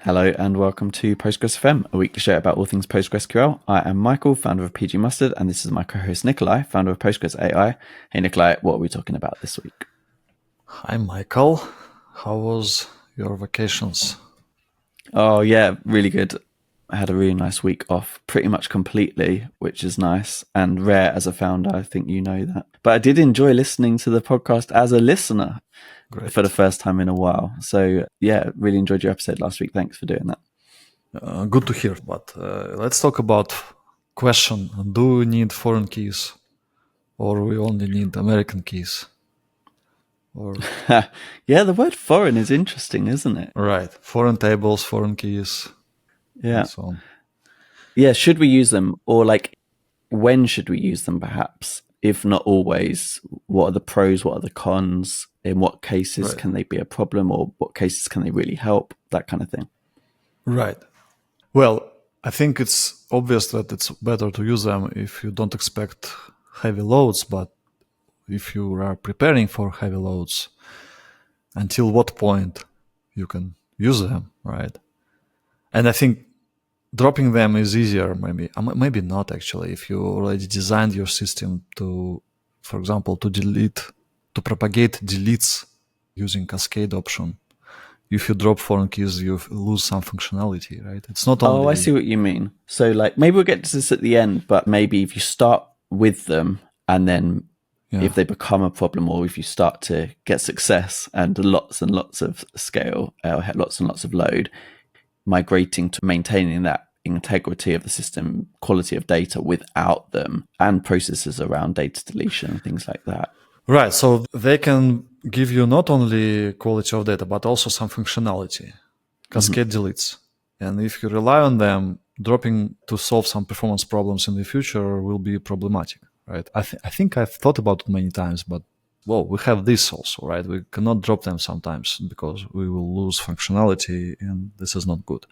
Hello and welcome to Postgres FM, a weekly show about all things PostgreSQL. I am Michael, founder of PG Mustard, and this is my co-host Nikolai, founder of Postgres AI. Hey Nikolai, what are we talking about this week? Hi Michael, how was your vacations? Oh yeah, really good. I had a really nice week off, pretty much completely, which is nice and rare as a founder. I think you know that. But I did enjoy listening to the podcast as a listener for the Great. first time in a while. So yeah, really enjoyed your episode last week. Thanks for doing that. Good to hear, but let's talk about question. Do we need foreign keys or we only need American keys? Or Yeah, the word foreign is interesting, isn't it? right, foreign tables, foreign keys, Yeah. and so on. Yeah, should we use them? Or like, when should we use them perhaps? If not always, what are the pros? What are the cons? In what cases Right. can they be a problem? Or what cases can they really help? That kind of thing. Right. Well, I think it's obvious that it's better to use them if you don't expect heavy loads, but if you are preparing for heavy loads, until what point you can use them, right? And I think dropping them is easier, maybe not actually, if you already designed your system to, for example, to propagate deletes using cascade option. If you drop foreign keys, you lose some functionality, right? It's not only... Oh, I see what you mean. So like, maybe we'll get to this at the end, but maybe if you start with them and then if they become a problem, or if you start to get success and lots of scale, lots and lots of load, migrating to maintaining that integrity of the system, quality of data without them, and processes around data deletion and things like that. Right. So they can give you not only quality of data, but also some functionality, cascade deletes. And if you rely on them, dropping to solve some performance problems in the future will be problematic, right? I think I've thought about it many times, but well, we have this also, right? We cannot drop them sometimes because we will lose functionality and this is not good.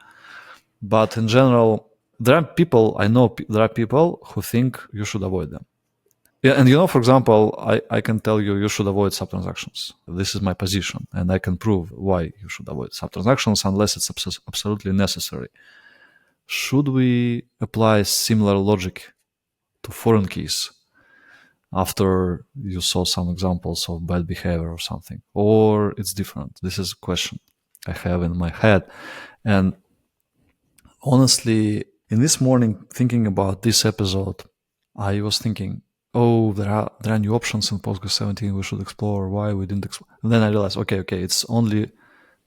But in general, there are people who think you should avoid them. Yeah, and for example, I can tell you should avoid subtransactions. This is my position, and I can prove why you should avoid subtransactions unless it's absolutely necessary. Should we apply similar logic to foreign keys after you saw some examples of bad behavior or something? Or it's different? This is a question I have in my head. And honestly, in this morning, thinking about this episode, I was thinking, oh, there are new options in Postgres 17 we should explore. Why we didn't explore? And then I realized, okay, it's only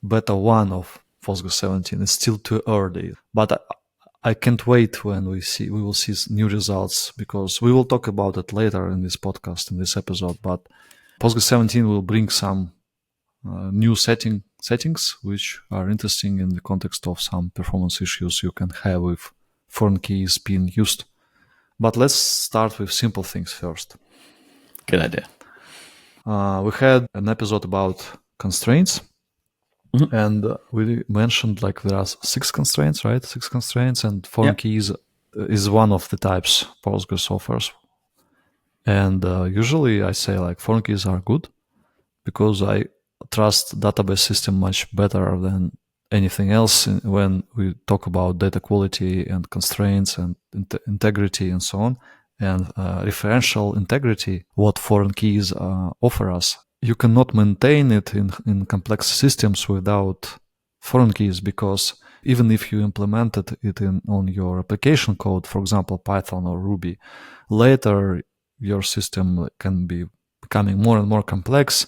beta 1 of Postgres 17. It's still too early. But I can't wait when we will see new results, because we will talk about it later in this podcast, in this episode. But Postgres 17 will bring some new settings which are interesting in the context of some performance issues you can have with foreign keys being used. But let's start with simple things first. Good idea. We had an episode about constraints, and we mentioned like there are 6 constraints, right? 6 constraints, and foreign keys is one of the types Postgres offers. And usually I say like foreign keys are good because I trust database system much better than anything else when we talk about data quality and constraints and integrity and so on. And referential integrity, what foreign keys offer us. You cannot maintain it in complex systems without foreign keys, because even if you implemented it on your application code, for example, Python or Ruby, later your system can be becoming more and more complex.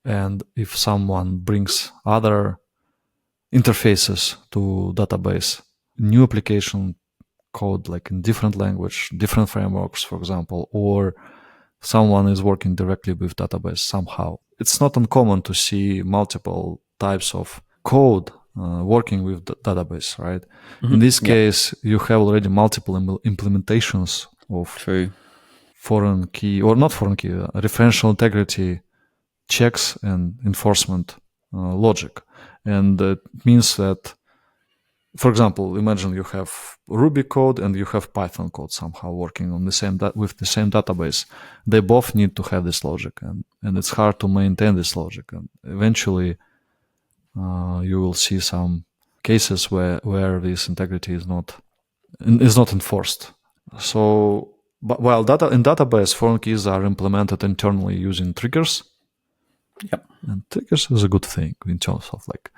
And if someone brings other interfaces to database, new application code like in different language, different frameworks, for example, or someone is working directly with database somehow, it's not uncommon to see multiple types of code working with the database, right? In this case, you have already multiple implementations of foreign key, or not foreign key, referential integrity checks and enforcement logic. And it means that, for example, imagine you have Ruby code and you have Python code somehow working on with the same database. They both need to have this logic, and it's hard to maintain this logic. And eventually, you will see some cases where this integrity is not enforced. So, but while in database, foreign keys are implemented internally using triggers. Yep. And triggers is a good thing in terms of like,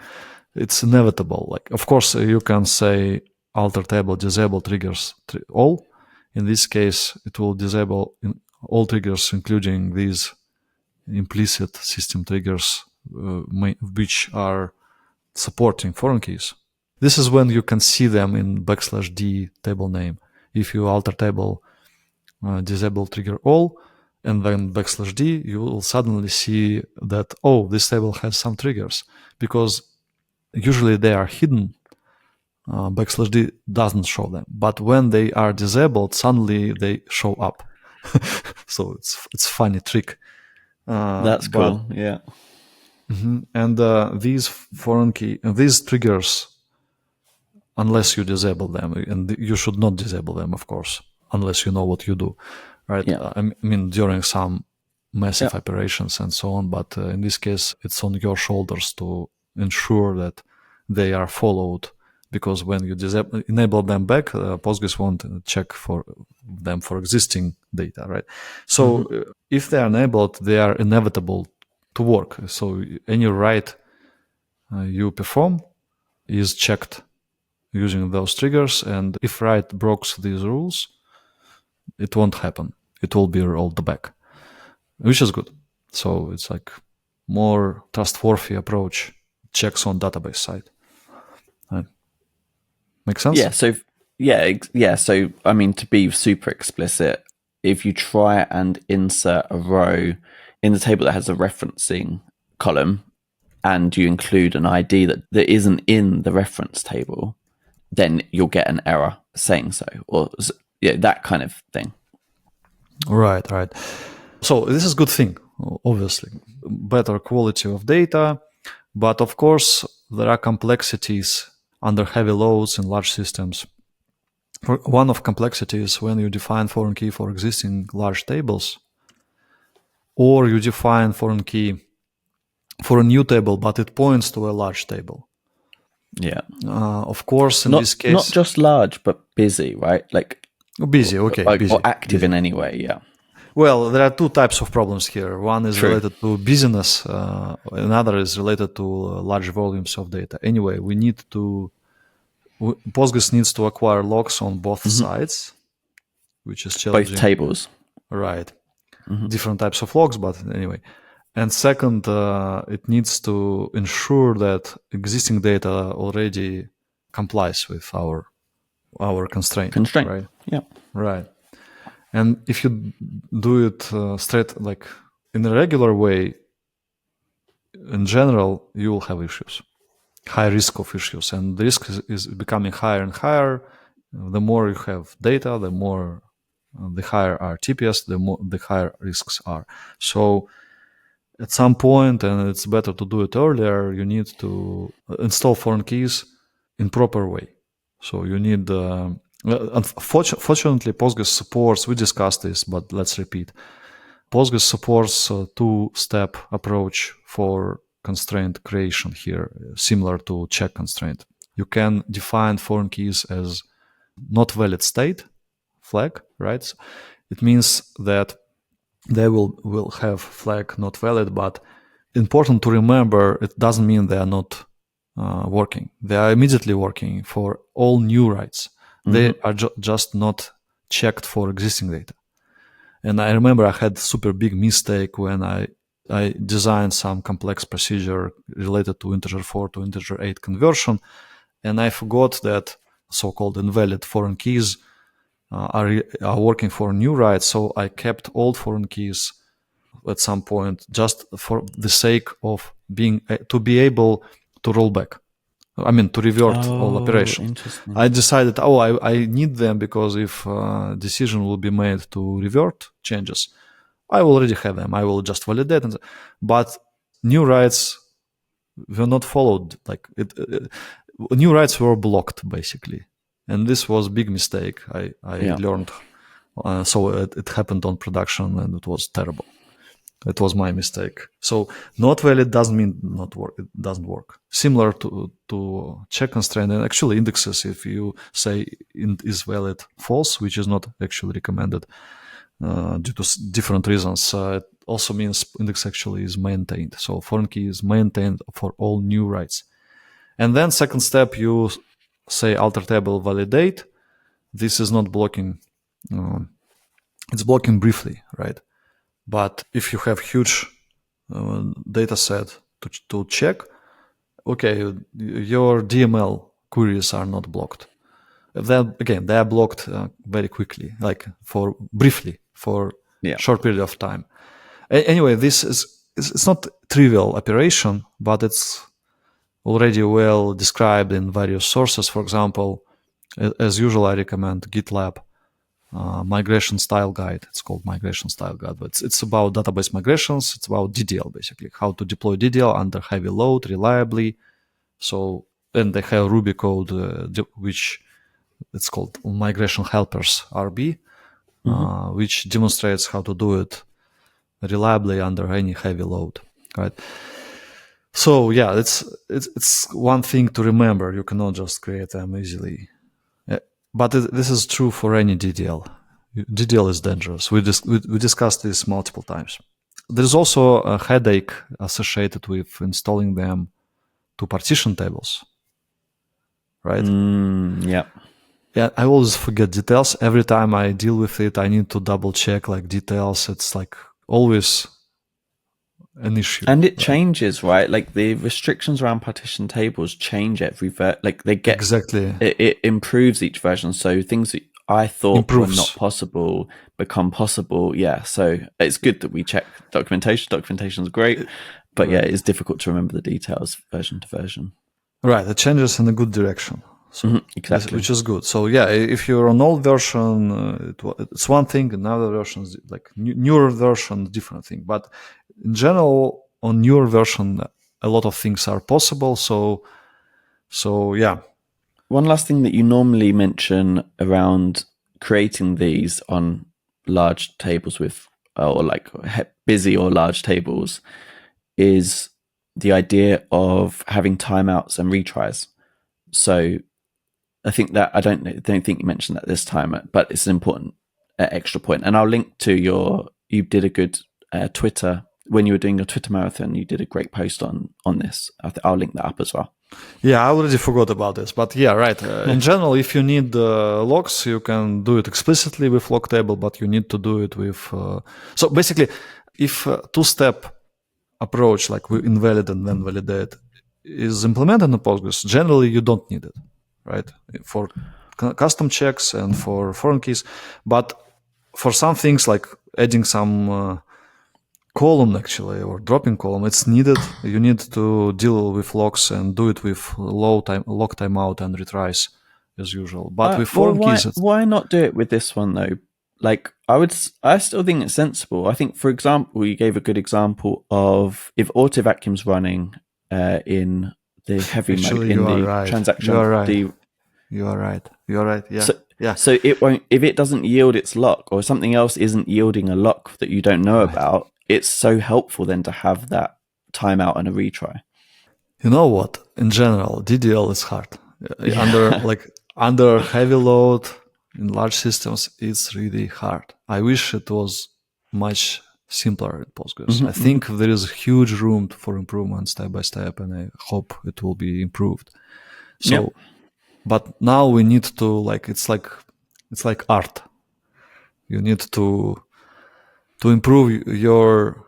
it's inevitable. Like, of course, you can say alter table disable triggers all. In this case, it will disable all triggers, including these implicit system triggers, which are supporting foreign keys. This is when you can see them in \d table name. If you alter table disable trigger all, and then \d, you will suddenly see that, oh, this table has some triggers, because usually they are hidden. \d doesn't show them, but when they are disabled, suddenly they show up. So it's funny trick. That's cool. Yeah. Mm-hmm. And these these triggers, unless you disable them, and you should not disable them, of course, unless you know what you do, right? Yeah. I mean, during some massive operations and so on. But in this case, it's on your shoulders to ensure that they are followed, because when you enable them back, Postgres won't check for them for existing data, right? So if they are enabled, they are inevitable to work. So any write you perform is checked using those triggers, and if write breaks these rules, it won't happen. It will be rolled back, which is good. So it's like more trustworthy approach, checks on database side. Make sense? Yeah. So yeah. So I mean, to be super explicit, if you try and insert a row in the table that has a referencing column, and you include an ID that isn't in the reference table, then you'll get an error saying so, or that kind of thing. Right. So this is a good thing, obviously. Better quality of data, but of course there are complexities under heavy loads in large systems. One of complexities when you define foreign key for existing large tables, or you define foreign key for a new table, but it points to a large table. Yeah. Of course, in this case, not just large, but busy, right? Like busy. Okay, busy. Or active in any way. Yeah. Well, there are two types of problems here. One is related to busyness. Another is related to large volumes of data. Anyway, Postgres needs to acquire logs on both sides, which is challenging. Both tables. Right. Different types of logs, but anyway. And second, it needs to ensure that existing data already complies with our constraint. Right? Yeah. Right. And if you do it straight, like in a regular way, in general, you will have issues, high risk of issues. And the risk is becoming higher and higher. The more you have data, the higher are TPS, the higher risks are. So at some point, and it's better to do it earlier, you need to install foreign keys in proper way. So you need, fortunately, Postgres supports, we discussed this, but let's repeat. Postgres supports a two-step approach for constraint creation here, similar to check constraint. You can define foreign keys as not valid state flag, right? It means that they will have flag not valid, but important to remember, it doesn't mean they are not working. They are immediately working for all new writes. They are just not checked for existing data. And I remember I had super big mistake when I designed some complex procedure related to integer 4 to integer 8 conversion, and I forgot that so-called invalid foreign keys are working for new writes. So I kept old foreign keys at some point just for the sake of to be able to roll back. I mean, to revert all operations. I decided, I need them because if decision will be made to revert changes, I already have them. I will just validate. But new writes were not followed. Like new writes were blocked basically, and this was a big mistake. I learned. So it happened on production, and it was terrible. It was my mistake. So not valid doesn't mean not work. It doesn't work. Similar to check constraint, and actually indexes, if you say int is valid false, which is not actually recommended due to different reasons, it also means index actually is maintained. So foreign key is maintained for all new writes. And then second step, you say alter table validate. This is not blocking. It's blocking briefly, right? But if you have huge data set to check, okay, your DML queries are not blocked. Then again, they are blocked very quickly, like briefly for short period of time. Anyway, this it's not trivial operation, but it's already well described in various sources. For example, as usual, I recommend GitLab migration style guide. It's called migration style guide, but it's about database migrations. It's about DDL, basically, how to deploy DDL under heavy load reliably. So, and they have Ruby code, which it's called migration helpers RB, which demonstrates how to do it reliably under any heavy load, right? So yeah, it's one thing to remember. You cannot just create them easily. But this is true for any DDL. DDL is dangerous. We discussed this multiple times. There's also a headache associated with installing them to partition tables, right? Yeah. Yeah, I always forget details. Every time I deal with it, I need to double check like details. It's like always an issue. And it changes, right? Like the restrictions around partition tables change every like they get exactly. It improves each version. So things that I thought were not possible become possible. Yeah. So it's good that we check documentation. Documentation is great, but yeah, it's difficult to remember the details version to version. Right. It changes in a good direction. So exactly, which is good. So yeah, if you're on old version, it's one thing. Another version is like newer version, different thing. But in general, on newer version, a lot of things are possible. So yeah. One last thing that you normally mention around creating these on large tables with, or like busy or large tables, is the idea of having timeouts and retries. So I think that I don't think you mentioned that this time, but it's an important extra point. And I'll link to you did a good Twitter, when you were doing your Twitter marathon, you did a great post on this. I'll link that up as well. Yeah, I already forgot about this, but yeah, right. In general, if you need logs, you can do it explicitly with log table, but you need to do it with. So basically, if two-step approach, like we invalidate and then validate, is implemented in Postgres, generally you don't need it, right? For custom checks and for foreign keys, but for some things like adding some column actually or dropping column, it's needed. You need to deal with logs and do it with log timeout and retries as usual. But with foreign keys, why not do it with this one though? Like I still think it's sensible. I think, for example, you gave a good example of if auto vacuum's running in the heavy mode in the transaction. You are right. Yeah. So it won't, if it doesn't yield its lock or something else isn't yielding a lock that you don't know about. It's so helpful then to have that timeout and a retry. You know what? In general, DDL is hard. Under heavy load in large systems, it's really hard. I wish it was much simpler in Postgres. I think there is huge room for improvement step by step, and I hope it will be improved. So, but now we need to it's like art. You need to improve your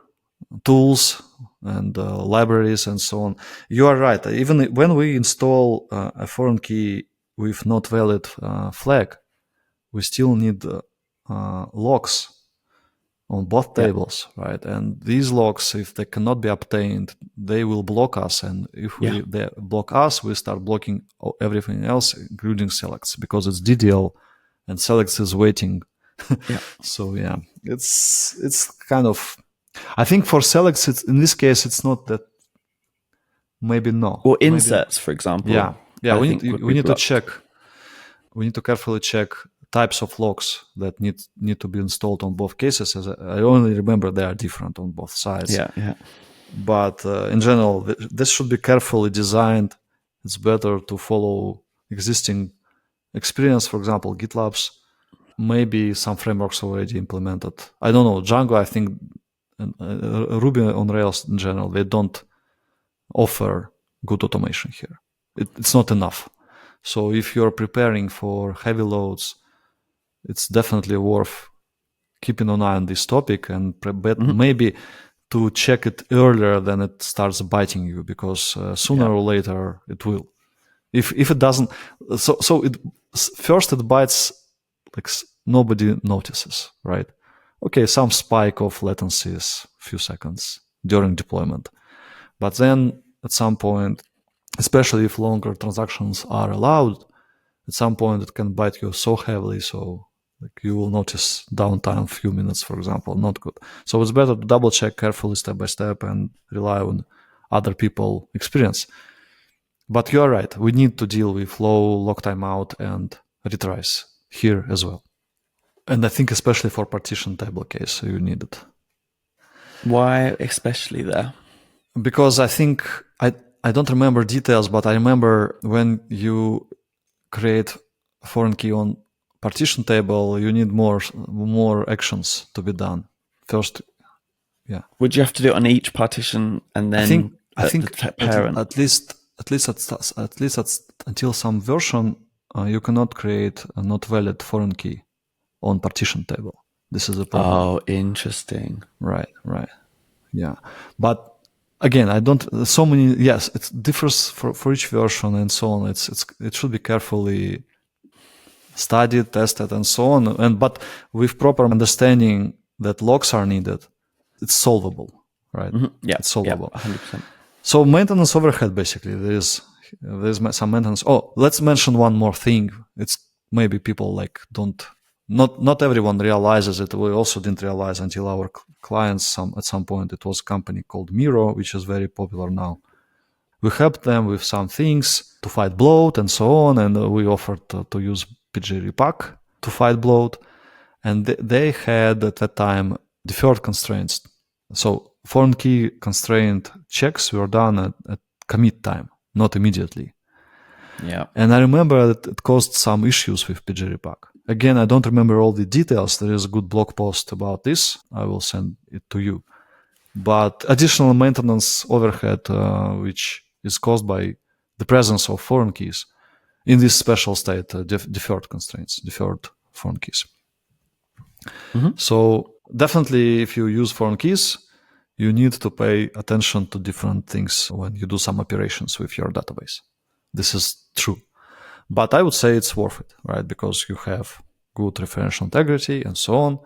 tools and libraries and so on. You are right. Even when we install a foreign key with not valid flag, we still need logs on both tables, right? And these logs, if they cannot be obtained, they will block us. And if they block us, we start blocking everything else, including selects, because it's DDL and selects is waiting. So yeah, it's kind of. I think for selects, in this case, it's not that. Maybe no. Or inserts, for example. Yeah. We need to check. We need to carefully check types of locks that need to be installed on both cases. As I only remember they are different on both sides. Yeah. But in general, this should be carefully designed. It's better to follow existing experience. For example, GitLab's, maybe some frameworks already implemented. I don't know. Django, I think, and Ruby on Rails in general, they don't offer good automation here. It's not enough. So if you're preparing for heavy loads, it's definitely worth keeping an eye on this topic and maybe to check it earlier than it starts biting you, because sooner or later it will. If it doesn't, first it bites like nobody notices, right? Okay, some spike of latencies, few seconds during deployment, but then at some point, especially if longer transactions are allowed, at some point it can bite you so heavily, so like you will notice downtime, few minutes, for example, not good. So it's better to double check carefully, step by step, and rely on other people' experience. But you are right, we need to deal with low lock timeout and retries here as well. And I think especially for partition table case, you need it. Why especially there? Because I think, I don't remember details, but I remember when you create foreign key on partition table, you need more actions to be done. First, yeah. Would you have to do it on each partition and then I think the parent? At least until some version, you cannot create a not valid foreign key on partition table. This is a problem. Oh, interesting. Right. Yeah. But again, I don't, so many, yes, it differs for each version and so on. It should be carefully studied, tested, and so on. But with proper understanding that locks are needed, it's solvable, right? Mm-hmm. Yeah. It's solvable. Yeah, 100%. So maintenance overhead, basically, there's some maintenance. Oh, let's mention one more thing. It's maybe people like not everyone realizes it. We also didn't realize until our clients at some point. It was a company called Miro, which is very popular now. We helped them with some things to fight bloat and so on, and we offered to use PG-Repack to fight bloat. And they had at that time deferred constraints. So foreign key constraint checks were done at commit time, not immediately. Yeah. And I remember that it caused some issues with PG-Repack. Again, I don't remember all the details. There is a good blog post about this. I will send it to you. But additional maintenance overhead, which is caused by the presence of foreign keys in this special state, deferred constraints, deferred foreign keys. Mm-hmm. So definitely if you use foreign keys, you need to pay attention to different things when you do some operations with your database. This is true. But I would say it's worth it, right? Because you have good referential integrity and so on.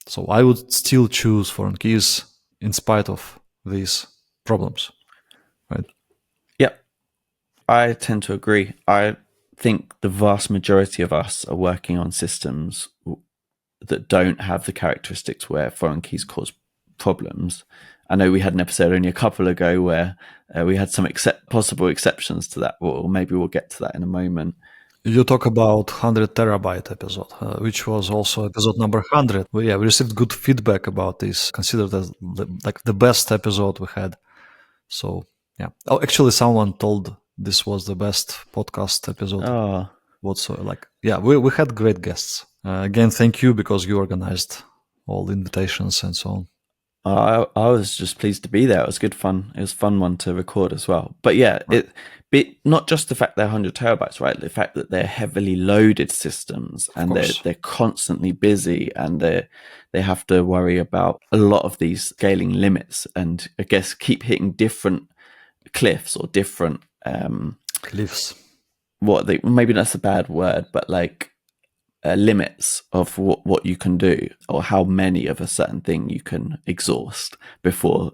So I would still choose foreign keys in spite of these problems, right? Yeah, I tend to agree. I think the vast majority of us are working on systems that don't have the characteristics where foreign keys cause problems. I know we had an episode only a couple ago where we had some possible exceptions to that. Well, maybe we'll get to that in a moment. You talk about 100 terabyte episode, which was also episode number 100. We received good feedback about this, considered as the best episode we had. So, yeah. Oh, actually, someone told this was the best podcast episode. Oh. We had great guests. Again, thank you, because you organized all the invitations and so on. I was just pleased to be there. It was good fun. It was a fun one to record as well. But yeah, right. Not just the fact they're 100 terabytes, right? The fact that they're heavily loaded systems and they're constantly busy and they have to worry about a lot of these scaling limits and I guess keep hitting different cliffs or different cliffs. Maybe that's a bad word, but like limits of what you can do or how many of a certain thing you can exhaust before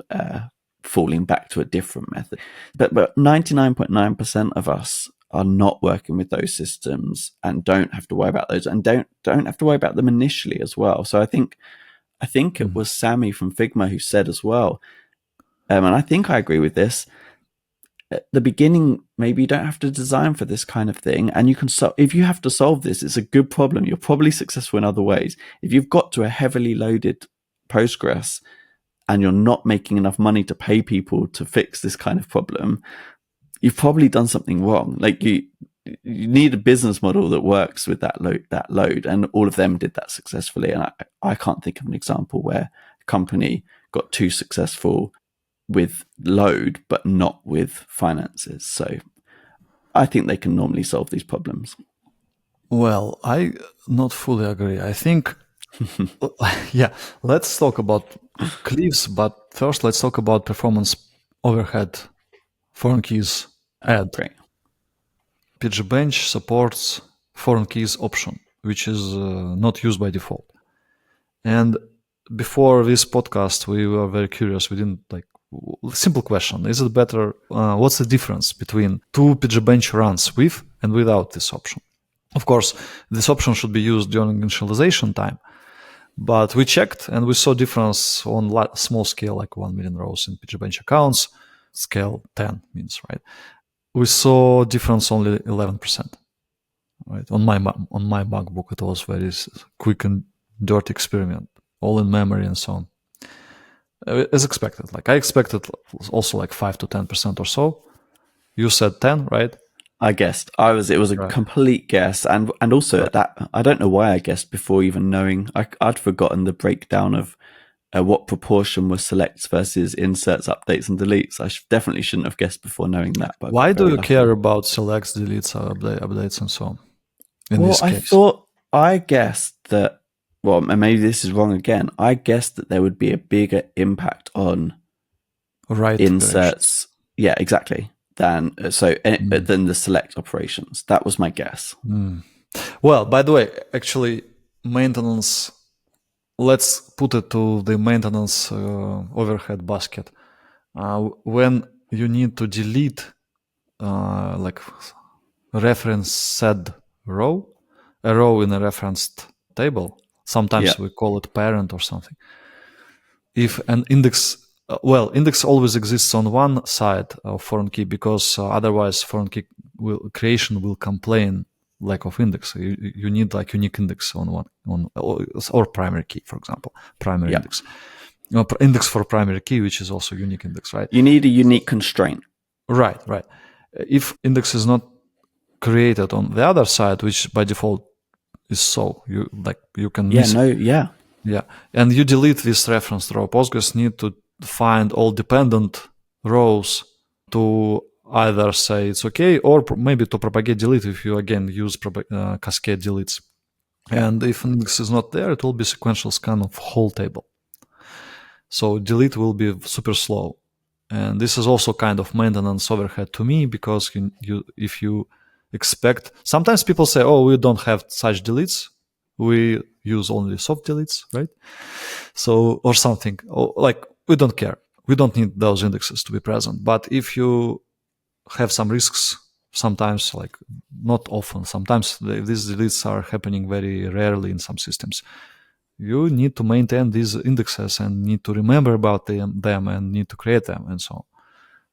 falling back to a different method. But 99.9% of us are not working with those systems and don't have to worry about those and don't have to worry about them initially as well. So I think it was Sammy from Figma who said as well, and I think I agree with this, at the beginning, maybe you don't have to design for this kind of thing, and you can if you have to solve this, it's a good problem. You're probably successful in other ways. If you've got to a heavily loaded Postgres and you're not making enough money to pay people to fix this kind of problem, you've probably done something wrong. Like you need a business model that works with that load, and all of them did that successfully. And I can't think of an example where a company got too successful with load, but not with finances. So I think they can normally solve these problems. Well, I not fully agree. I think, yeah, let's talk about cliffs, but first let's talk about performance overhead foreign keys add. Great. PagerBench supports foreign keys option, which is not used by default. And before this podcast, we were very curious. We didn't simple question. Is it better? What's the difference between two PagerBench runs with and without this option? Of course, this option should be used during initialization time, but we checked and we saw difference on small scale, like 1 million rows in PagerBench accounts, scale 10 means, right? We saw difference only 11%, right? On my MacBook, it was very quick and dirty experiment, all in memory and so on. As expected, I expected also 5 to 10% or so. You said 10, right? I guessed. It was a complete guess, and also at that, I don't know why I guessed before even knowing. I'd forgotten the breakdown of what proportion were selects versus inserts, updates, and deletes. I definitely shouldn't have guessed before knowing that. But why do you care about selects, deletes, updates, and so on? I guessed that. Well, maybe this is wrong again. I guessed that there would be a bigger impact on inserts. Yeah, exactly. Than the select operations. That was my guess. Well, by the way, actually, maintenance. Let's put it to the maintenance overhead basket. When you need to delete reference said row, a row in a referenced table. Sometimes we call it parent or something. If an index, index always exists on one side of foreign key because otherwise foreign key creation will complain lack of index. You need unique index on one or primary key, for example, primary index. Index for primary key, which is also unique index, right? You need a unique constraint. Right. If index is not created on the other side, which by default is so, you can miss. Yeah. And you delete this reference row. Postgres need to find all dependent rows to either say it's okay or maybe to propagate delete if you again use cascade deletes. And if index is not there, it will be sequential scan of whole table. So delete will be super slow. And this is also kind of maintenance overhead to me because if you expect, sometimes people say, oh, we don't have such deletes. We use only soft deletes, right? So, or something we don't care. We don't need those indexes to be present. But if you have some risks, sometimes not often, sometimes these deletes are happening very rarely in some systems. You need to maintain these indexes and need to remember about them and need to create them and so on.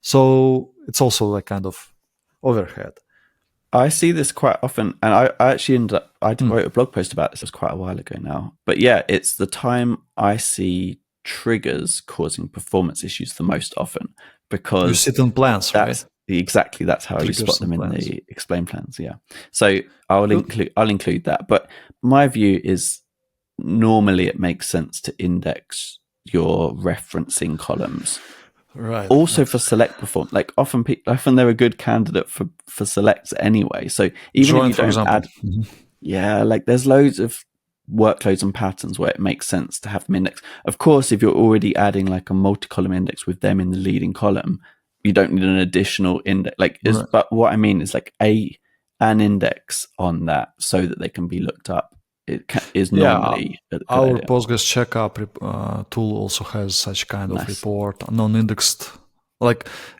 So it's also kind of overhead. I see this quite often, and I actually I wrote a blog post about this. It was quite a while ago now. But yeah, it's the time I see triggers causing performance issues the most often because you sit in plans, right? Exactly, that's how triggers you spot them in the explain plans. Yeah, so I'll include that. But my view is normally it makes sense to index your referencing columns. Right. Also for select perform, often they're a good candidate for selects anyway. So even if you don't add, there's loads of workloads and patterns where it makes sense to have them indexed. Of course, if you're already adding a multi-column index with them in the leading column, you don't need an additional index. But what I mean is an index on that so that they can be looked up. It is normally our Postgres checkup tool also has such kind of report, non-indexed,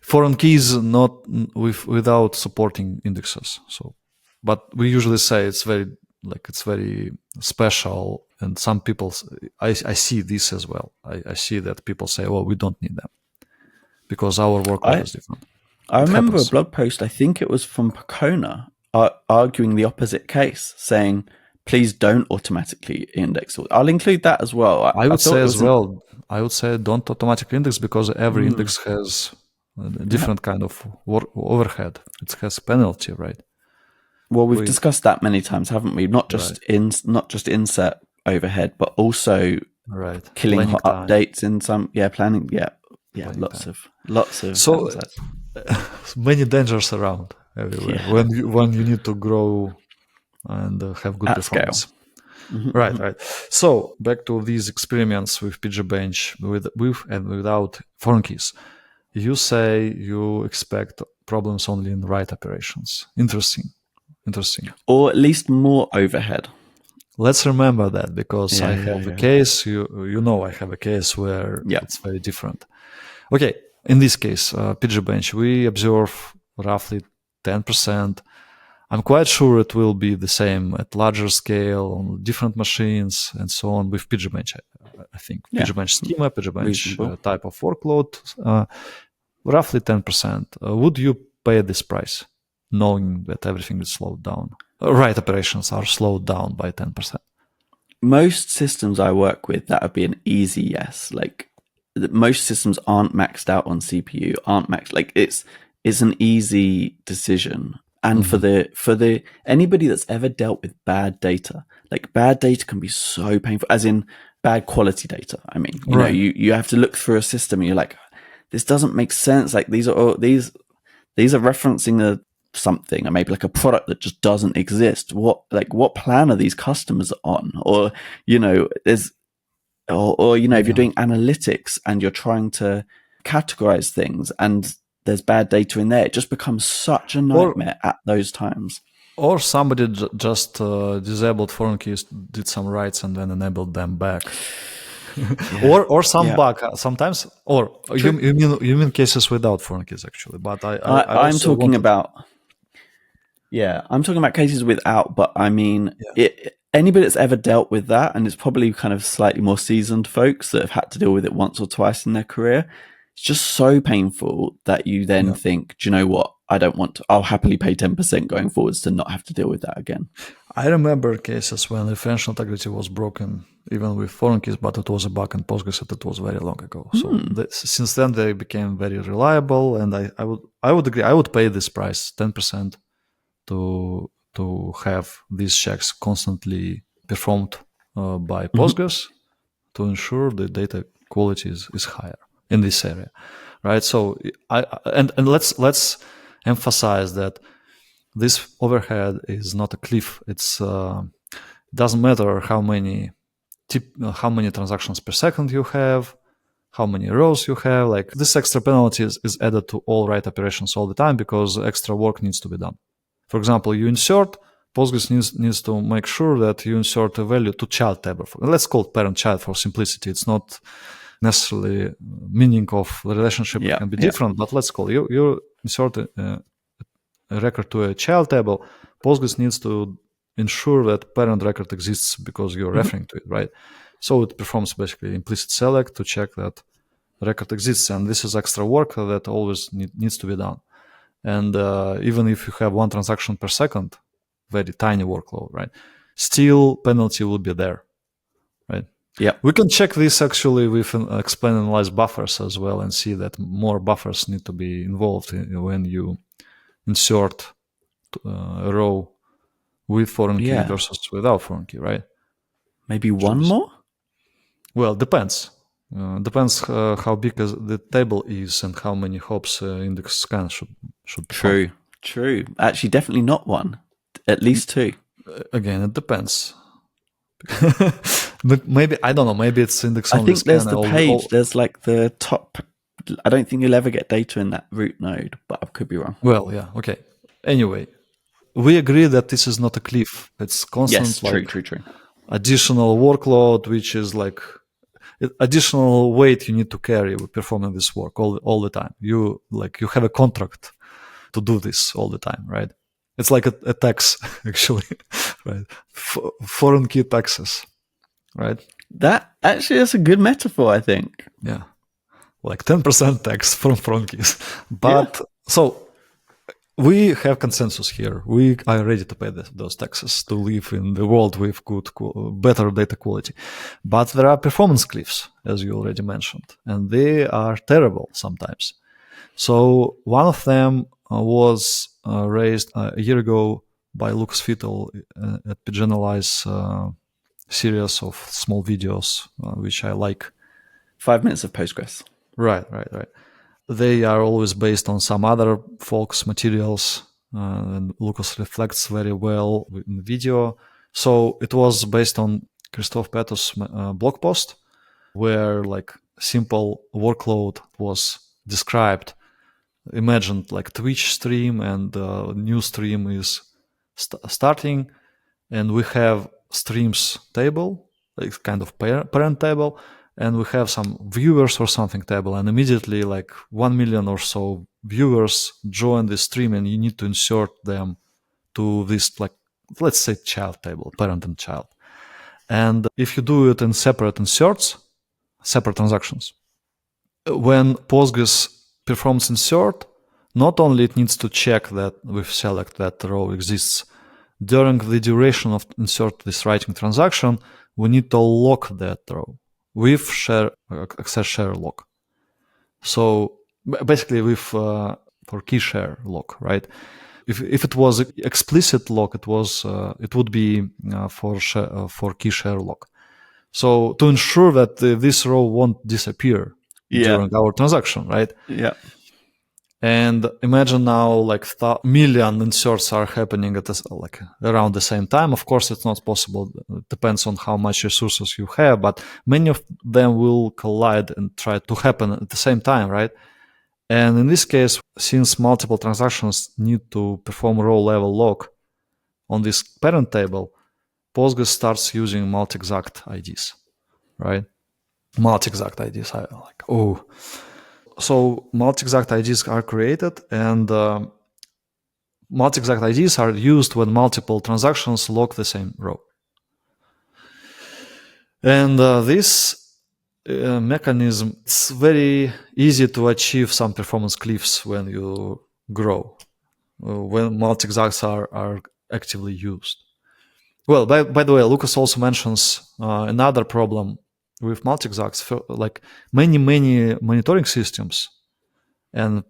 foreign keys not without supporting indexes. So, but we usually say it's very special, and some people I see this as well. I see that people say, "Well, we don't need them because our workload is different." I remember a blog post, I think it was from Percona, arguing the opposite case, saying, please don't automatically index. I'll include that as well. I would say as well, I would say don't automatically index, because every index has a different kind of overhead. It has penalty, right? Well, we've discussed that many times, haven't we? Not just insert overhead, but also killing planning hot time. updates in some planning. Planning lots time. of so many dangers around everywhere when you need to grow and have good performance. Right. So back to these experiments with pgbench with and without foreign keys. You say you expect problems only in write operations. Interesting. Or at least more overhead. Let's remember that, because I have a case, you know, I have a case where it's very different. Okay, in this case, pgbench, we observe roughly 10%. I'm quite sure it will be the same at larger scale on different machines and so on with pgbench. I think pgbench schema, pgbench type of workload, roughly 10%. Would you pay this price, knowing that everything is slowed down? Write operations are slowed down by 10%. Most systems I work with, that would be an easy yes. Like, most systems aren't maxed out on CPU, aren't maxed. Like, it's an easy decision. And for the anybody that's ever dealt with bad data, like, bad data can be so painful, as in bad quality data. I mean, you know, you have to look through a system and you're like, this doesn't make sense. Like, these are referencing something, or maybe like a product that just doesn't exist. What plan are these customers on? Or, you know, if you're doing analytics and you're trying to categorize things and there's bad data in there, it just becomes such a nightmare at those times. Or somebody just disabled foreign keys, did some writes, and then enabled them back. or some bug sometimes. Or you mean cases without foreign keys, actually? But I'm talking about. Yeah, I'm talking about cases without, but I mean, anybody that's ever dealt with that, and it's probably kind of slightly more seasoned folks that have had to deal with it once or twice in their career, it's just so painful that you then think, do you know what? I'll happily pay 10% going forwards to not have to deal with that again. I remember cases when referential integrity was broken, even with foreign keys, but it was a bug in Postgres, and it was very long ago. So since then, they became very reliable, and I would agree. I would pay this price, 10%. To have these checks constantly performed by Postgres to ensure the data quality is higher in this area, right? So let's emphasize that this overhead is not a cliff. It's doesn't matter how many transactions per second you have, how many rows you have. Like, this extra penalty is added to all write operations all the time, because extra work needs to be done. For example, you insert, Postgres needs to make sure that you insert a value to child table. Let's call it parent-child for simplicity. It's not necessarily meaning of the relationship can be different, but let's call you insert a record to a child table. Postgres needs to ensure that parent record exists because you're referring to it, right? So it performs basically implicit select to check that record exists, and this is extra work that always needs to be done. And even if you have one transaction per second, very tiny workload, right? Still, penalty will be there, right? Yeah. We can check this actually with explain and analyze buffers as well, and see that more buffers need to be involved when you insert a row with foreign key versus without foreign key, right? Maybe one more? Well, depends. Depends how big the table is and how many hops index scan should True. Actually, definitely not one. At least two. Again, it depends. Maybe, I don't know, maybe it's index only. I think there's the page. There's like the top. I don't think you'll ever get data in that root node, but I could be wrong. Well, yeah, okay. Anyway, we agree that this is not a cliff. It's constant, true. Additional workload, which is like additional weight you need to carry with performing this work all the time. You have a contract to do this all the time, right? It's like a tax, actually, right? Foreign key taxes, right? That actually is a good metaphor, I think. Yeah, like 10% tax from foreign keys. But so we have consensus here. We are ready to pay those taxes to live in the world with better data quality. But there are performance cliffs, as you already mentioned, and they are terrible sometimes. So one of them was raised a year ago by Lucas Fittel at PGAnalyze series of small videos, which I like. 5 minutes of Postgres. Right. They are always based on some other folks' materials, and Lucas reflects very well in video. So it was based on Christophe Petos' blog post, where like simple workload was described. Imagined like Twitch stream, and new stream is starting, and we have streams table, like kind of parent table, and we have some viewers or something table, and immediately like 1 million or so viewers join the stream, and you need to insert them to this, like, let's say child table, parent and child. And if you do it in separate inserts, separate transactions, when Postgres performs insert, not only it needs to check that with select that row exists, during the duration of insert this writing transaction, we need to lock that row with access share lock. So basically with for key share lock, right? If it was explicit lock, it would be for key share lock. So to ensure that this row won't disappear during our transaction, right? Yeah. And imagine now like million inserts are happening at like around the same time. Of course, it's not possible. It depends on how much resources you have, but many of them will collide and try to happen at the same time, right? And in this case, since multiple transactions need to perform row level lock on this parent table, Postgres starts using multi-exact IDs, right? Multi-exact IDs, So multi-exact IDs are created, and multi-exact IDs are used when multiple transactions lock the same row. And this mechanism, it's very easy to achieve some performance cliffs when you grow, when multi-exacts are actively used. Well, by the way, Lucas also mentions another problem with multi-exacts, like many monitoring systems, and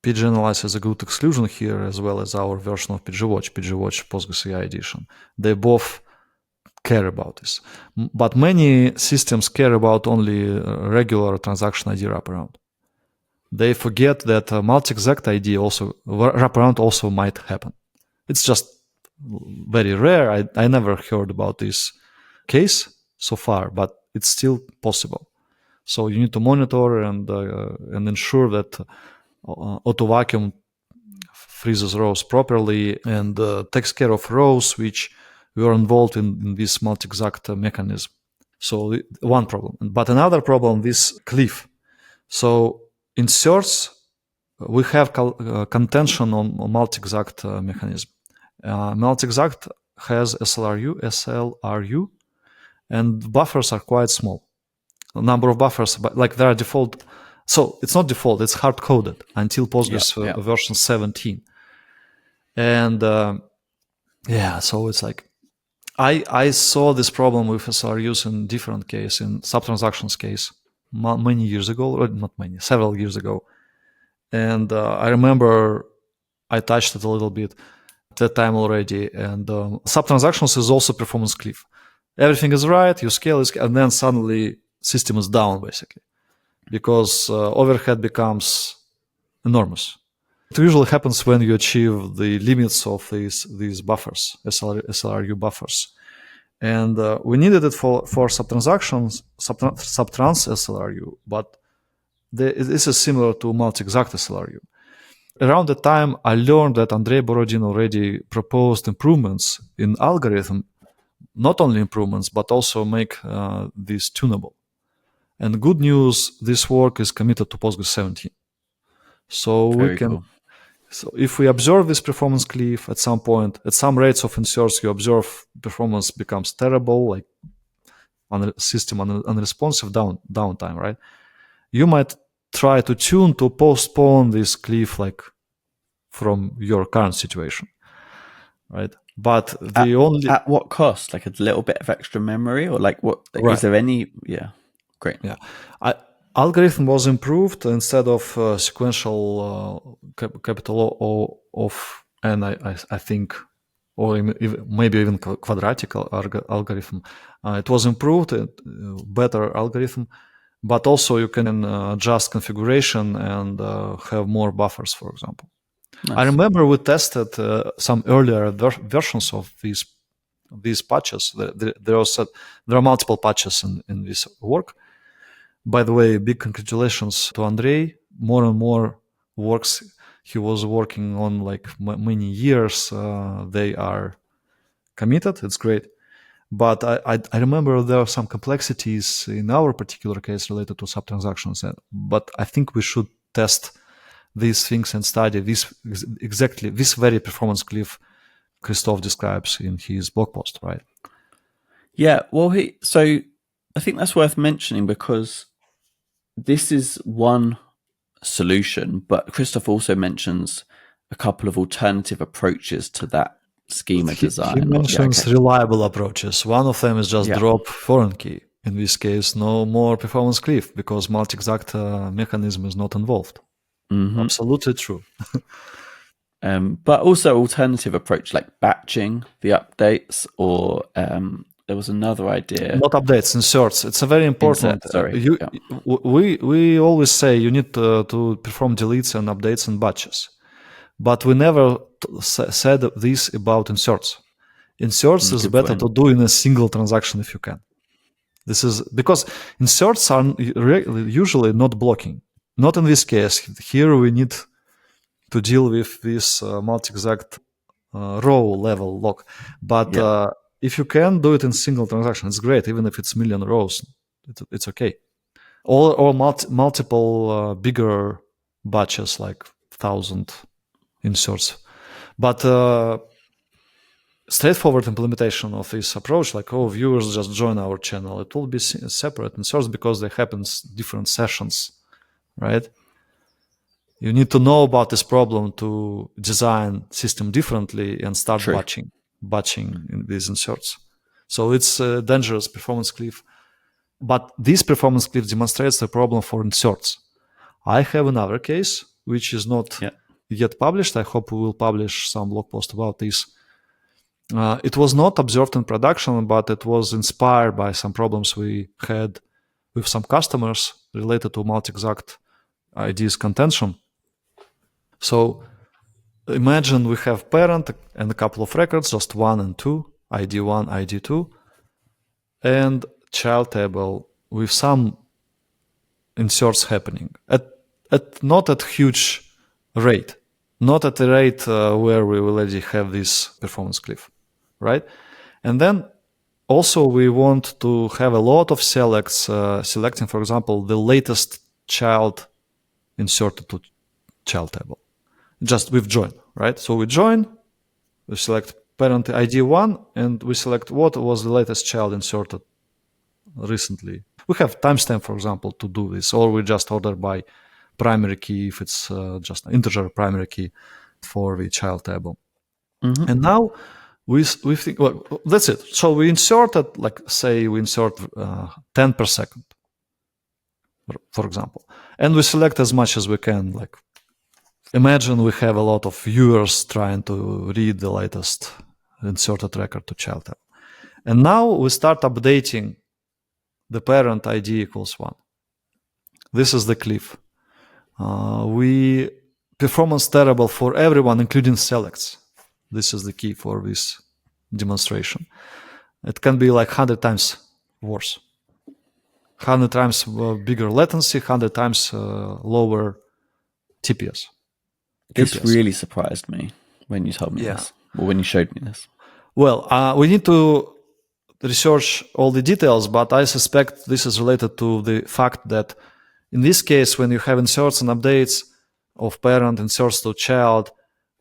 PGAnalyze is a good exclusion here, as well as our version of PGWatch Postgres AI edition. They both care about this, but many systems care about only regular transaction ID wraparound. They forget that multi-exact ID wraparound also might happen. It's just very rare. I never heard about this case so far, but it's still possible. So you need to monitor and ensure that auto vacuum freezes rows properly and takes care of rows which were involved in this multi-exact mechanism. So one problem. But another problem, this cliff. So inserts, we have contention on multi-exact mechanism. Multi-exact has SLRU, and buffers are quite small. A number of buffers, but like there are default. So it's not default; it's hard coded until Postgres version 17. And so it's like I saw this problem with SLRUs in different case, in subtransactions case, many years ago, or not many, several years ago. And I remember I touched it a little bit at that time already. And subtransactions is also performance cliff. Everything is right, you scale, and then suddenly system is down, basically, because overhead becomes enormous. It usually happens when you achieve the limits of these buffers, SLRU buffers. And we needed it for subtransactions, subtrans SLRU, but this is similar to multi-exact SLRU. Around the time, I learned that Andrei Borodin already proposed improvements in algorithm, not only improvements, but also make this tunable. And good news, this work is committed to Postgres 17. So Very cool. So if we observe this performance cliff at some point, at some rates of inserts, you observe performance becomes terrible, like on a system unresponsive downtime, right? You might try to tune to postpone this cliff like from your current situation, right? But at what cost? Like a little bit of extra memory, or like what? Right. Is there any? Yeah, great. Yeah, algorithm was improved instead of sequential capital of n. I think, or maybe even quadratic algorithm. It was improved, better algorithm, but also you can adjust configuration and have more buffers, for example. Nice. I remember we tested some earlier versions of these patches. There are multiple patches in this work. By the way, big congratulations to Andrei. More and more works he was working on like many years. They are committed. It's great. But I remember there are some complexities in our particular case related to subtransactions. But I think we should test these things and study this very performance cliff Christoph describes in his blog post, right? Yeah, well, so I think that's worth mentioning because this is one solution, but Christoph also mentions a couple of alternative approaches to that schema design. He mentions reliable approaches. One of them is just drop foreign key. In this case, no more performance cliff because multi-exact mechanism is not involved. Mm-hmm. Absolutely true. But also alternative approach like batching the updates, or there was another idea. Not updates, inserts. It's a very important. We always say you need to perform deletes and updates and batches, but we never said this about inserts. Inserts is better to do in a single transaction if you can. This is because inserts are usually not blocking. Not in this case. Here we need to deal with this multi-exact row level lock. But if you can do it in single transaction, it's great. Even if it's million rows, it's okay. Or multiple bigger batches, like 1,000 inserts. But straightforward implementation of this approach, like, viewers just join our channel, it will be separate inserts because they happen different sessions, right? You need to know about this problem to design system differently and start batching in these inserts. So it's a dangerous performance cliff. But this performance cliff demonstrates the problem for inserts. I have another case, which is not yet published. I hope we will publish some blog post about this. It was not observed in production, but it was inspired by some problems we had with some customers related to multi-exact IDs contention. So imagine we have parent and a couple of records, just 1 and 2, ID1, ID2, and child table with some inserts happening not at huge rate, not at the rate where we already have this performance cliff, right? And then also we want to have a lot of selects, selecting, for example, the latest child inserted to child table. Just with join, right? So we join, we select parent ID1, and we select what was the latest child inserted recently. We have timestamp, for example, to do this, or we just order by primary key if it's just an integer primary key for the child table. Mm-hmm. And now we think, well, that's it. So we inserted, like, say we insert 10 per second, for example, and we select as much as we can, like, imagine we have a lot of viewers trying to read the latest inserted record to child table. And now we start updating the parent ID equals 1. This is the cliff. Performance terrible for everyone, including selects. This is the key for this demonstration. It can be like 100 times worse. 100 times bigger latency, 100 times lower TPS. This really surprised me when you told me this, or when you showed me this. Well, we need to research all the details, but I suspect this is related to the fact that in this case, when you have inserts and updates of parent, inserts to child,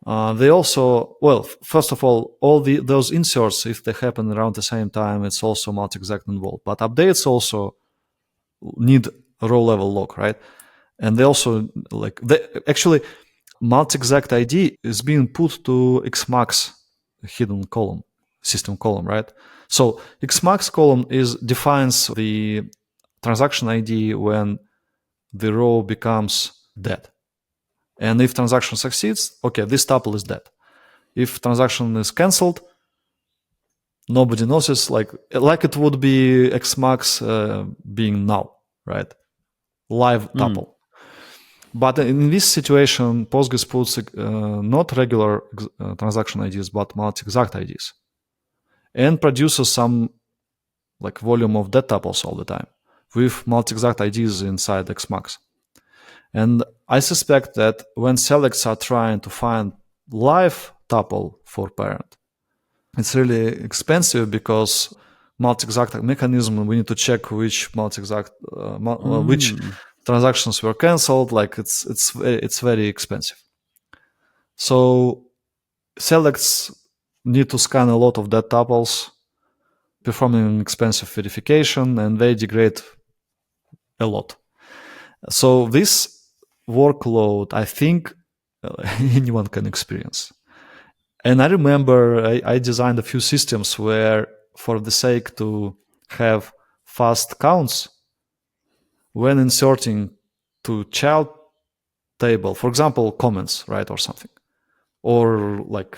they also, well, first of all those inserts, if they happen around the same time, it's also multi-exact involved. But updates also need row level lock, right? And they also, actually, multi-exact ID is being put to Xmax hidden column, system column, right? So Xmax column defines the transaction ID when the row becomes dead. And if transaction succeeds, okay, this tuple is dead. If transaction is cancelled, nobody notices, like it would be Xmax being null, right? Live tuple. But in this situation, Postgres puts not regular transaction IDs, but multi-exact IDs, and produces some like volume of dead tuples all the time with multi-exact IDs inside Xmax. And I suspect that when selects are trying to find live tuple for parent, it's really expensive because multi-exact mechanism, we need to check which multi-exact, which transactions were cancelled. Like it's very expensive. So selects need to scan a lot of dead tuples, performing expensive verification, and they degrade a lot. So this workload, I think anyone can experience. And I remember I designed a few systems where, for the sake to have fast counts, when inserting to child table, for example, comments, right, or something, or like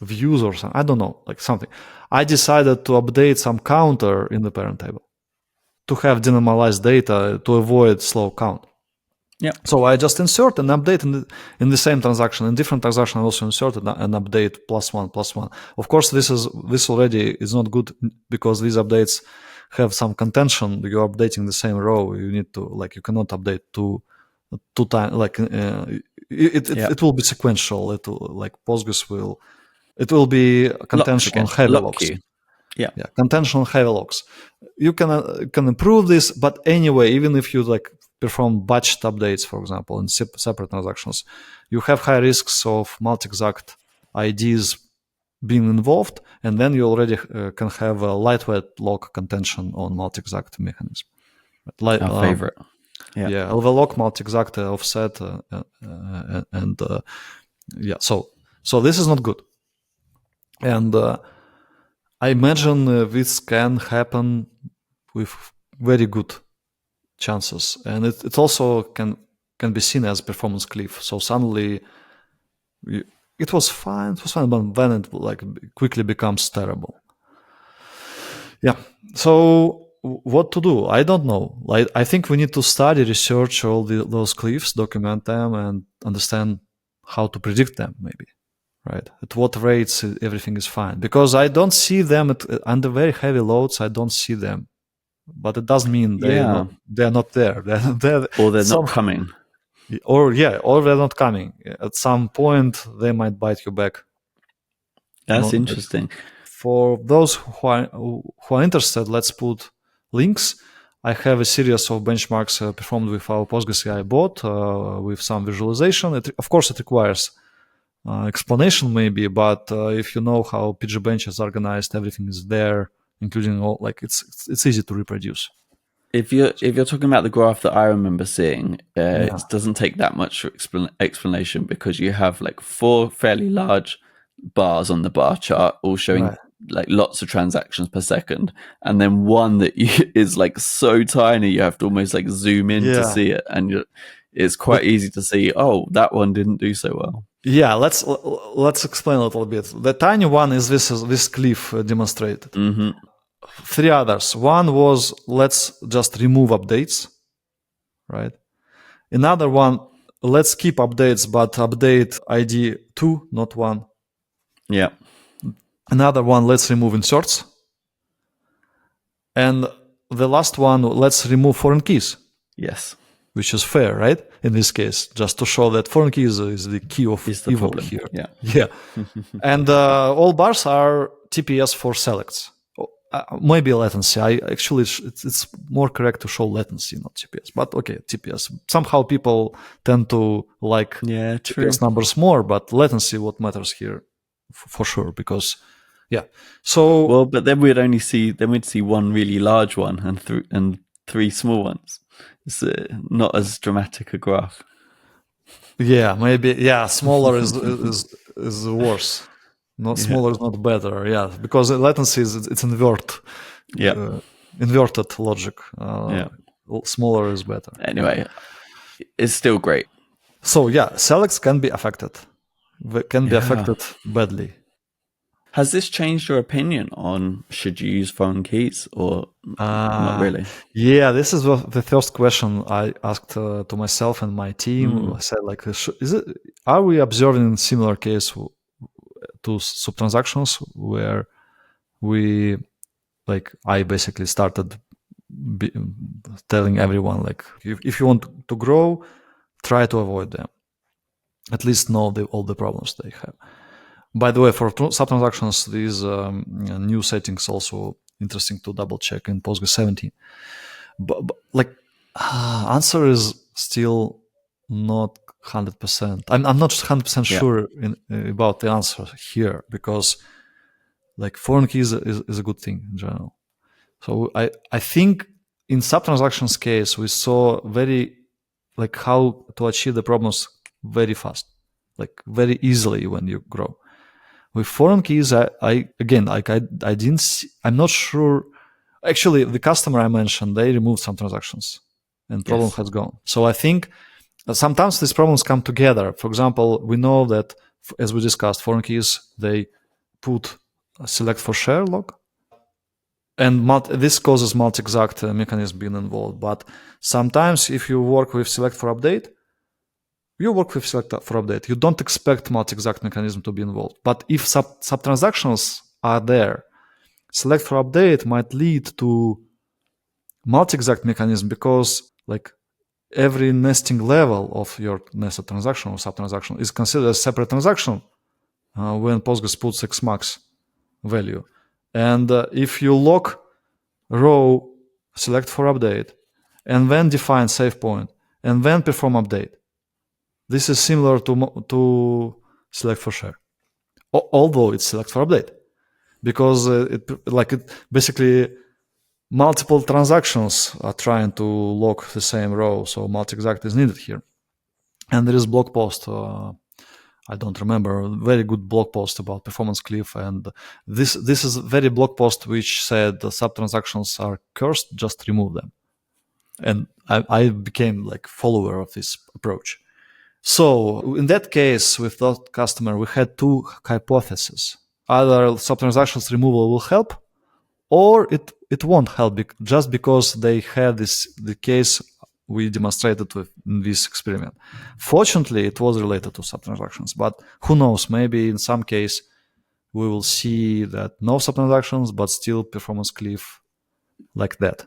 views or something, I don't know, like something, I decided to update some counter in the parent table to have denormalized data to avoid slow count. Yeah. So I just insert and update in the same transaction. In different transaction, I also inserted an update +1. Of course, this already is not good because these updates have some contention. You're updating the same row. You need to, like, you cannot update two times. Like it will be sequential. It will, like, Postgres will. It will be contention on heavy locks. Yeah, contention on heavy locks. You can improve this, but anyway, even if you like perform batched updates, for example, in separate transactions, you have high risks of multi-exact IDs being involved, and then you already can have a lightweight lock contention on multi-exact mechanism. Our favorite. Yeah, LVLOC, multi-exact offset, and yeah. So this is not good, and I imagine this can happen with very good chances, and it also can be seen as performance cliff. So suddenly it was fine, but then it like quickly becomes terrible. Yeah. So what to do? I don't know. Like, I think we need to study, research all those cliffs, document them, and understand how to predict them, maybe. Right? At what rates everything is fine. Because I don't see them under very heavy loads. I don't see them. But it doesn't mean they're not there. Or they're not coming. Or they're not coming. At some point, they might bite you back. That's interesting. For those who are interested, let's put links. I have a series of benchmarks performed with our Postgres AI bot with some visualization. Of course, it requires explanation maybe, but if you know how PGBench is organized, everything is there, including all, like it's easy to reproduce. If you're talking about the graph that I remember seeing, it doesn't take that much explanation because you have like 4 fairly large bars on the bar chart, all showing like lots of transactions per second, and then one that is like so tiny you have to almost like zoom in to see it, and it's quite easy to see, oh, that one didn't do so well. Yeah, let's explain a little bit. The tiny one is this cliff demonstrated. 3 others. One was, let's just remove updates, right? Another one, let's keep updates, but update ID 2, not 1. Yeah. Another one, let's remove inserts. And the last one, let's remove foreign keys. Yes. Which is fair, right? In this case, just to show that foreign keys is the key of evil problem here. Yeah. And all bars are TPS for selects. Maybe latency. It's more correct to show latency, not TPS. But okay, TPS. Somehow people tend to like TPS numbers more, but latency what matters here for sure. Because so well, but then we'd see one really large one and 3 small ones. It's not as dramatic a graph. Yeah, maybe. Yeah, smaller is worse. Not smaller is not better. Yeah, because latency it's inverted logic. Smaller is better. Anyway, it's still great. So yeah, selects can be affected. Can be affected badly. Has this changed your opinion on should you use foreign keys or not really? Yeah, this is the first question I asked to myself and my team. I said, like, are we observing similar case to subtransactions where we, like, I basically started telling everyone, like, if you want to grow, try to avoid them. At least know all the problems they have. By the way, for subtransactions, these new settings also interesting to double check in Postgres 17. But like, answer is still not 100%. I'm not 100% sure about the answer here, because like foreign keys is a good thing in general. So I think in subtransactions case we saw very, like, how to achieve the problems very fast, like very easily when you grow. With foreign keys, I didn't see, I'm not sure. Actually, the customer I mentioned, they removed some transactions and problem has gone. So I think sometimes these problems come together. For example, we know that, as we discussed, foreign keys, they put a select for share log, and this causes multi-exact mechanism being involved. But sometimes if you work with select for update, you don't expect multi-exact mechanism to be involved. But if sub-transactions are there, select for update might lead to multi-exact mechanism, because like every nesting level of your nested transaction or sub-transaction is considered a separate transaction when Postgres puts Xmax value. And if you lock row select for update and then define save point and then perform update, this is similar to select for share, although it's select for update, because it basically multiple transactions are trying to lock the same row, so multi-exact is needed here. And there is blog post, I don't remember, very good blog post about performance cliff, and this is a very blog post which said the sub-transactions are cursed, just remove them. And I became like follower of this approach. So in that case, with that customer, we had two hypotheses. Either sub-transactions removal will help, or it won't help, just because they had the case we demonstrated in this experiment. Fortunately, it was related to sub-transactions, but who knows, maybe in some case we will see that no sub-transactions, but still performance cliff like that,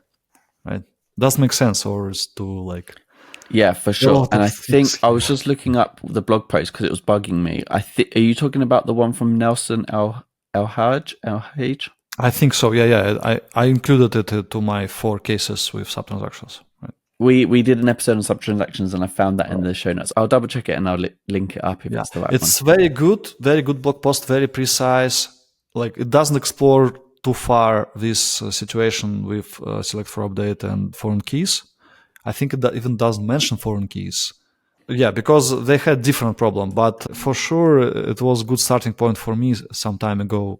right? Does make sense, or is too like... Yeah, for sure. And I think I was just looking up the blog post because it was bugging me. Are you talking about the one from Nelson El-Haj? I think so. Yeah. I included it to my 4 cases with sub-transactions. Right? We did an episode on sub-transactions, and I found that in the show notes. I'll double check it and I'll link it up if it's the right one. It's very good blog post, very precise. Like, it doesn't explore too far this situation with select for update and foreign keys. I think it even doesn't mention foreign keys. Yeah, because they had different problem. But for sure, it was a good starting point for me some time ago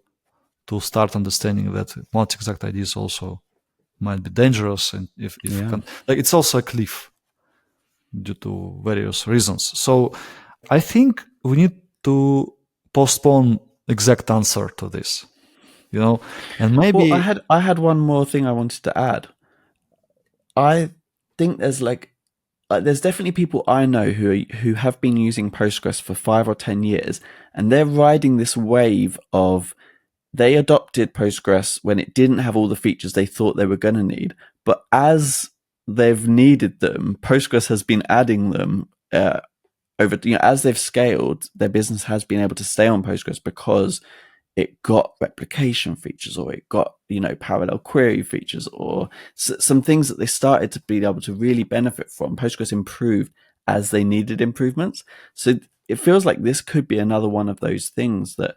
to start understanding that multi-exact IDs also might be dangerous, and if it's also a cliff due to various reasons. So I think we need to postpone exact answer to this, and maybe... Well, I had one more thing I wanted to add. I think there's there's definitely people I know who have been using Postgres for 5 or 10 years, and they're riding this wave of, they adopted Postgres when it didn't have all the features they thought they were going to need, but as they've needed them, Postgres has been adding them over. As they've scaled, their business has been able to stay on Postgres because it got replication features, or it got parallel query features, or some things that they started to be able to really benefit from. Postgres improved as they needed improvements. So it feels like this could be another one of those things that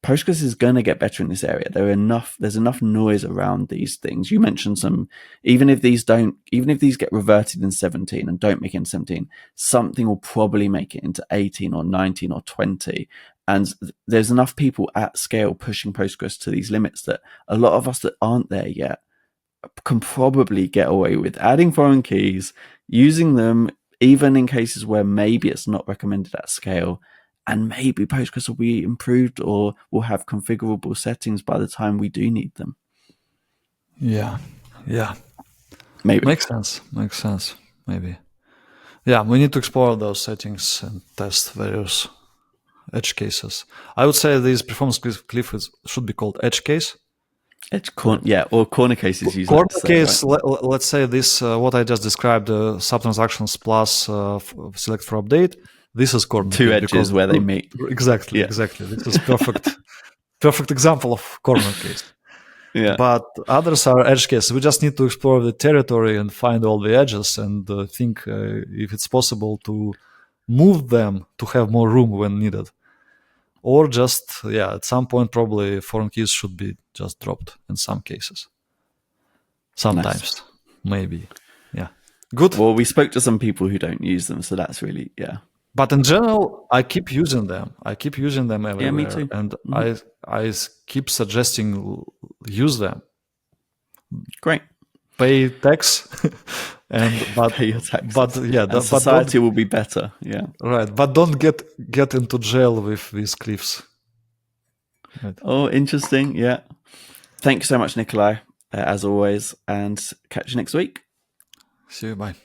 Postgres is going to get better in this area. There's enough noise around these things. You mentioned some, even if these get reverted in 17 and don't make it in 17, something will probably make it into 18 or 19 or 20. And there's enough people at scale pushing Postgres to these limits that a lot of us that aren't there yet can probably get away with adding foreign keys, using them even in cases where maybe it's not recommended at scale. And maybe Postgres will be improved or will have configurable settings by the time we do need them. Yeah. Maybe. Makes sense. Maybe. Yeah, we need to explore those settings and test various edge cases. I would say this performance cliff should be called edge case. Or corner cases. Corner case, right? Let's say this, what I just described, subtransactions plus select for update. This is corner two case edges where they meet. Exactly. This is perfect example of corner case. Yeah. But others are edge cases. We just need to explore the territory and find all the edges and think if it's possible to move them to have more room when needed. Or just, at some point, probably foreign keys should be just dropped in some cases. Sometimes, maybe. Yeah. Good. Well, we spoke to some people who don't use them, so that's really, But in general, I keep using them. Everywhere. Yeah, me too. And I keep suggesting use them. Great. Pay tax. Pay your taxes. But society will be better. Yeah. Right. But don't get into jail with these cliffs. Right. Oh, interesting. Yeah. Thank you so much, Nikolai, as always, and catch you next week. See you. Bye.